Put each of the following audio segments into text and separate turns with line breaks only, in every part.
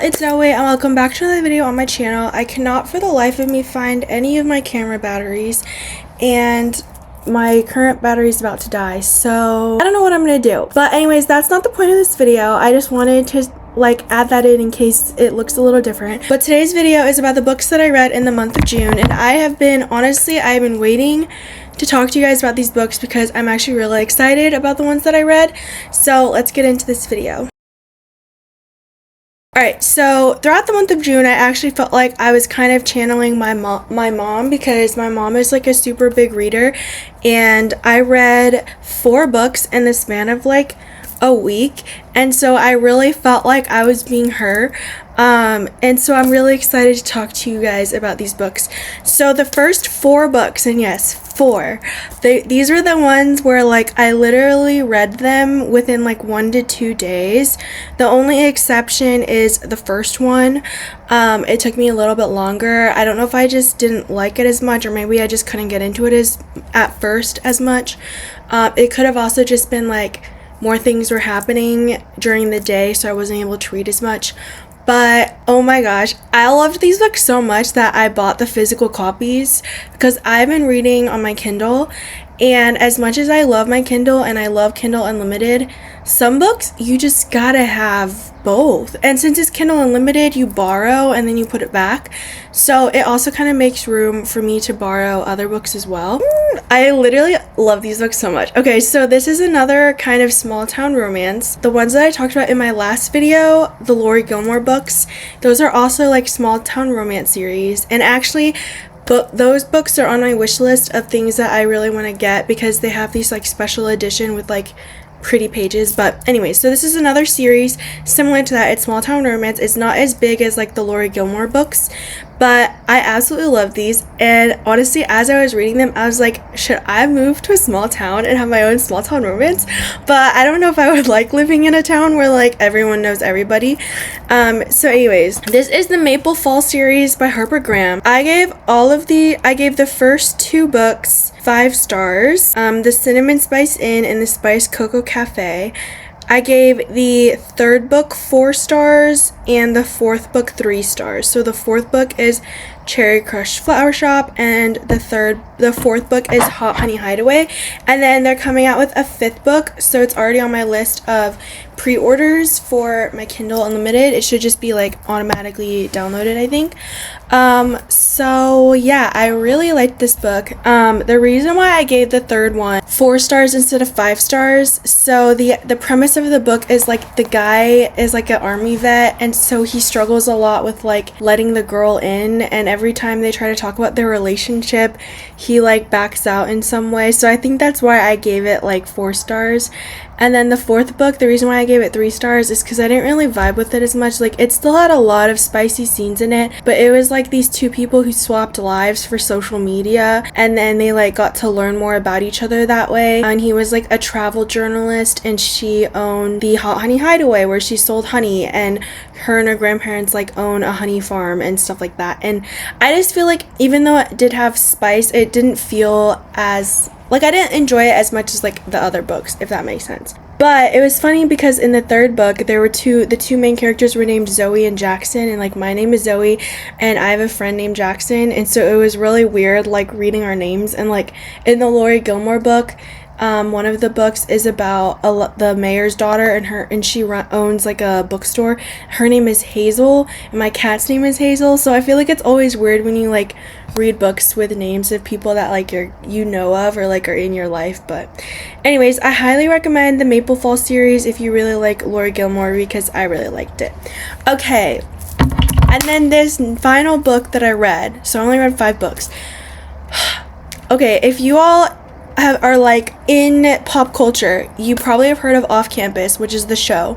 it's Zoe and welcome back to another video on my channel. I cannot for the life of me find any of my camera batteries and my current battery is about to die, so I don't know what I'm gonna do. But anyways, that's not the point of this video. I just wanted to add that in case it looks a little different. But today's video is about the books that I read in the month of June, and I've been waiting to talk to you guys about these books because I'm actually really excited about the ones that I read. So let's get into this video. Alright, so throughout the month of June, I actually felt like I was kind of channeling my mom because my mom is like a super big reader, and I read 4 books in the span of like a week, and so I really felt like I was being her. And so I'm really excited to talk to you guys about these books. So the first 4 books, and yes, 4, these are the ones where like I literally read them within like 1 to 2 days. The only exception is the first one. It took me a little bit longer. I don't know if I just didn't like it as much, or maybe I just couldn't get into it at first as much. It could have also just been like more things were happening during the day, so I wasn't able to read as much. But oh my gosh, I loved these books so much that I bought the physical copies because I've been reading on my Kindle, and as much as I love my Kindle and I love Kindle Unlimited, some books you just gotta have both. And since it's Kindle Unlimited, you borrow and then you put it back, so it also kind of makes room for me to borrow other books as well. I literally love these books so much. Okay, so this is another kind of small town romance. The ones that I talked about in my last video, the Lori Gilmore books, those are also like small town romance series, and actually those books are on my wish list of things that I really want to get because they have these like special edition with like pretty pages. But anyway, so this is another series similar to that. It's small town romance. It's not as big as like the Lori Gilmore books, but I absolutely love these. And honestly, as I was reading them, I was like, should I move to a small town and have my own small town romance? But I don't know if I would like living in a town where like everyone knows everybody. So anyways, this is the Maple Fall series by Harper Graham. I gave the first 2 books 5 stars. The Cinnamon Spice Inn and the Spice Cocoa Cafe. I gave the 3rd book 4 stars and the 4th book 3 stars. So the 4th book is Cherry Crush Flower Shop, and the 4th book is Hot Honey Hideaway. And then they're coming out with a 5th book, so it's already on my list of pre-orders for my Kindle Unlimited. It should just be like automatically downloaded, I think. So yeah, I really liked this book. The reason why I gave the 3rd one 4 stars instead of 5 stars, so the premise of the book is like the guy is like an army vet, and so he struggles a lot with like letting the girl in, and every time they try to talk about their relationship, he like backs out in some way. So I think that's why I gave it like 4 stars. And then the 4th book, the reason why I gave it 3 stars is because I didn't really vibe with it as much. Like, it still had a lot of spicy scenes in it, but it was like these 2 people who swapped lives for social media, and then they like got to learn more about each other that way. And he was like a travel journalist, and she owned the Hot Honey Hideaway where she sold honey, and her and her grandparents like own a honey farm and stuff like that. And I just feel like even though it did have spice, it didn't feel as like, I didn't enjoy it as much as like the other books, if that makes sense. But it was funny because in the 3rd book, there were the 2 main characters were named Zoe and Jackson, and like my name is Zoe and I have a friend named Jackson, and so it was really weird like reading our names. And like in the Lori Gilmore book, one of the books is about the mayor's daughter, and she owns like a bookstore. Her name is Hazel, and my cat's name is Hazel. So I feel like it's always weird when you like read books with names of people that like you know of or like are in your life. But anyways, I highly recommend the Maple Fall series if you really like Lori Gilmore, because I really liked it. Okay, and then this final book that I read, so I only read 5 books. Okay, if you all are like in pop culture, you probably have heard of Off Campus, which is the show.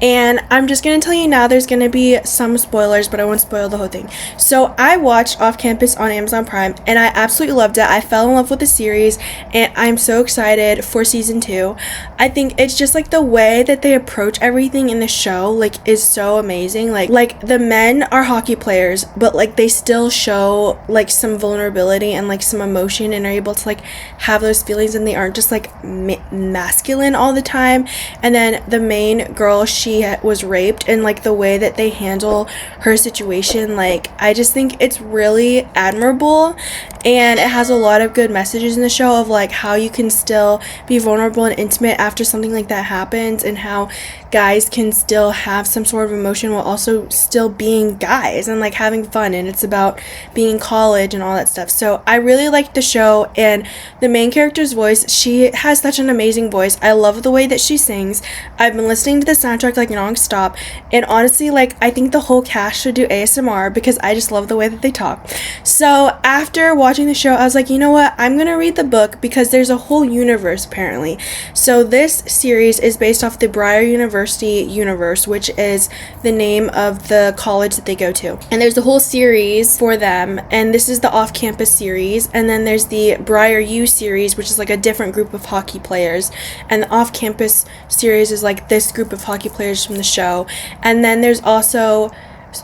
And I'm just going to tell you now, there's going to be some spoilers, but I won't spoil the whole thing. So I watched Off Campus on Amazon Prime, and I absolutely loved it. I fell in love with the series, and I'm so excited for season 2. I think it's just like the way that they approach everything in the show, like, is so amazing. Like the men are hockey players, but like they still show like some vulnerability and like some emotion, and are able to like have those feelings, and they aren't just like masculine all the time. And then the main girl, she she was raped, and like the way that they handle her situation, like I just think it's really admirable, and it has a lot of good messages in the show of like how you can still be vulnerable and intimate after something like that happens, and how guys can still have some sort of emotion while also still being guys and like having fun, and it's about being in college and all that stuff. So I really liked the show, and the main character's voice, she has such an amazing voice. I love the way that she sings. I've been listening to the soundtrack like non-stop, and honestly, like I think the whole cast should do ASMR because I just love the way that they talk. So after watching the show, I was like, you know what, I'm gonna read the book because there's a whole universe apparently. So this series is based off the Briar University universe, which is the name of the college that they go to, and there's a whole series for them, and this is the off-campus series, and then there's the Briar U series, which is like a different group of hockey players, and the off-campus series is like this group of hockey players from the show, and then there's also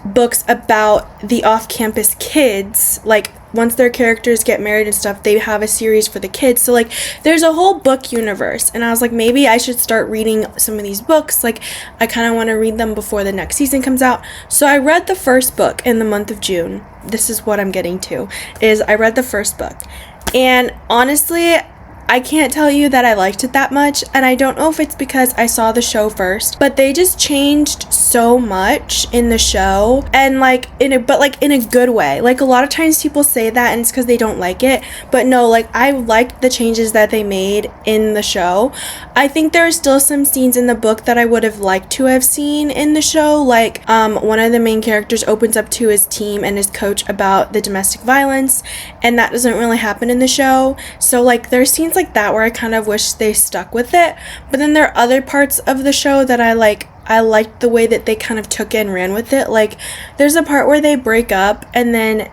books about the off-campus kids, like once their characters get married and stuff, they have a series for the kids. So like there's a whole book universe, and I was like, maybe I should start reading some of these books. Like I kind of want to read them before the next season comes out. So I read the first book in the month of June. This is what I'm getting to, is I read the first book, and honestly, I can't tell you that I liked it that much, and I don't know if it's because I saw the show first, but they just changed so much in the show, and like in a good way. Like a lot of times people say that and it's because they don't like it, but no, like I liked the changes that they made in the show. I think there are still some scenes in the book that I would have liked to have seen in the show, like one of the main characters opens up to his team and his coach about the domestic violence, and that doesn't really happen in the show. So like there's scenes like that where I kind of wish they stuck with it, but then there are other parts of the show that I liked the way that they kind of took it and ran with it. Like there's a part where they break up, and then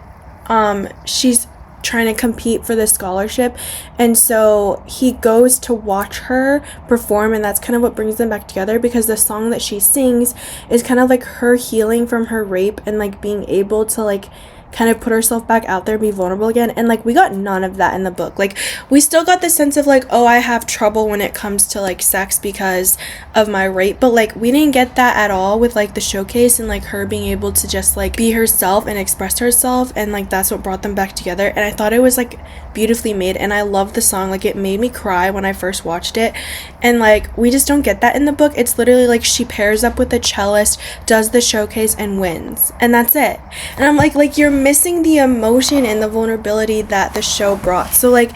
she's trying to compete for the scholarship, and so he goes to watch her perform, and that's kind of what brings them back together, because the song that she sings is kind of like her healing from her rape and like being able to like kind of put herself back out there, be vulnerable again. And like we got none of that in the book. Like we still got the sense of like, oh, I have trouble when it comes to like sex because of my rape, but like we didn't get that at all with like the showcase and like her being able to just like be herself and express herself, and like that's what brought them back together. And I thought it was like beautifully made, and I love the song. Like it made me cry when I first watched it, and like we just don't get that in the book. It's literally like she pairs up with a cellist, does the showcase, and wins, and that's it. And I'm like you're missing the emotion and the vulnerability that the show brought. So like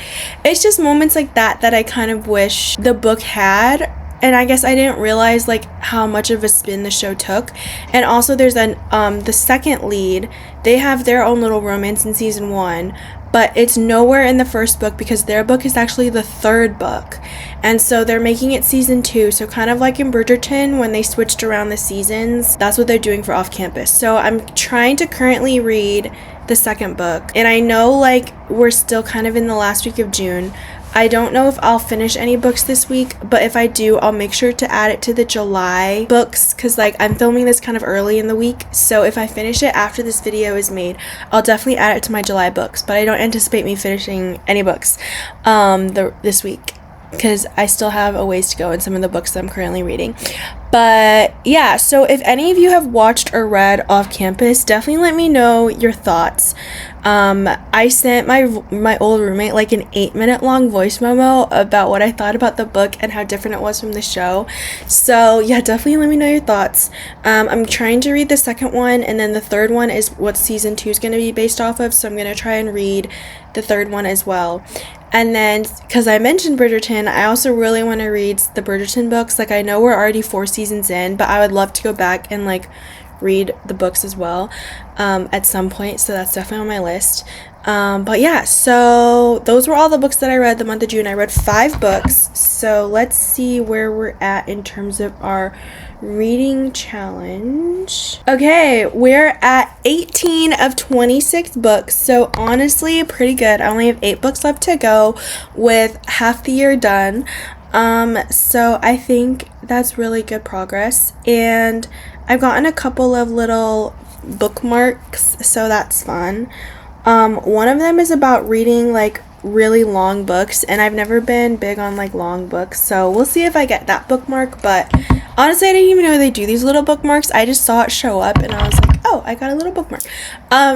it's just moments like that that I kind of wish the book had, and I guess I didn't realize like how much of a spin the show took. And also there's the second lead, they have their own little romance in season 1, but it's nowhere in the first book because their book is actually the third book, and so they're making it season 2. So kind of like in Bridgerton when they switched around the seasons, that's what they're doing for Off Campus. So I'm trying to currently read the second book, and I know like we're still kind of in the last week of June. I don't know if I'll finish any books this week, but if I do, I'll make sure to add it to the July books, because like I'm filming this kind of early in the week, so if I finish it after this video is made, I'll definitely add it to my July books. But I don't anticipate me finishing any books this week, because I still have a ways to go in some of the books that I'm currently reading. But yeah, so if any of you have watched or read Off Campus, definitely let me know your thoughts. I sent my old roommate like an 8-minute long voice memo about what I thought about the book and how different it was from the show. So yeah, definitely let me know your thoughts. I'm trying to read the second one, and then the third one is what season 2 is going to be based off of, so I'm going to try and read the third one as well. And then, because I mentioned Bridgerton, I also really want to read the Bridgerton books. Like, I know we're already 4 seasons in, but I would love to go back and, like, read the books as well at some point. So that's definitely on my list. But yeah, so those were all the books that I read the month of June. I read 5 books. So let's see where we're at in terms of our reading challenge. Okay, we're at 18 of 26 books, so honestly pretty good. I only have 8 books left to go with half the year done. So I think that's really good progress, and I've gotten a couple of little bookmarks, so that's fun. One of them is about reading like really long books, and I've never been big on like long books, so we'll see if I get that bookmark. But honestly, I didn't even know they do these little bookmarks. I just saw it show up and I was like, oh, I got a little bookmark.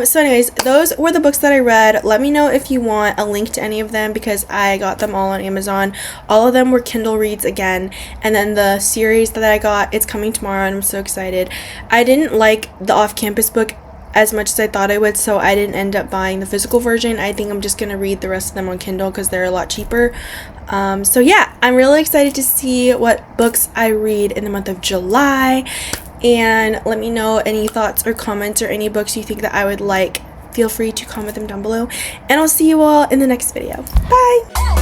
So anyways, those were the books that I read. Let me know if you want a link to any of them, because I got them all on Amazon. All of them were Kindle reads again, and then the series that I got, it's coming tomorrow and I'm so excited. I didn't like the off-campus book as much as I thought I would, so I didn't end up buying the physical version. I think I'm just gonna read the rest of them on Kindle because they're a lot cheaper. So yeah, I'm really excited to see what books I read in the month of July, and let me know any thoughts or comments or any books you think that I would like. Feel free to comment them down below, and I'll see you all in the next video. Bye!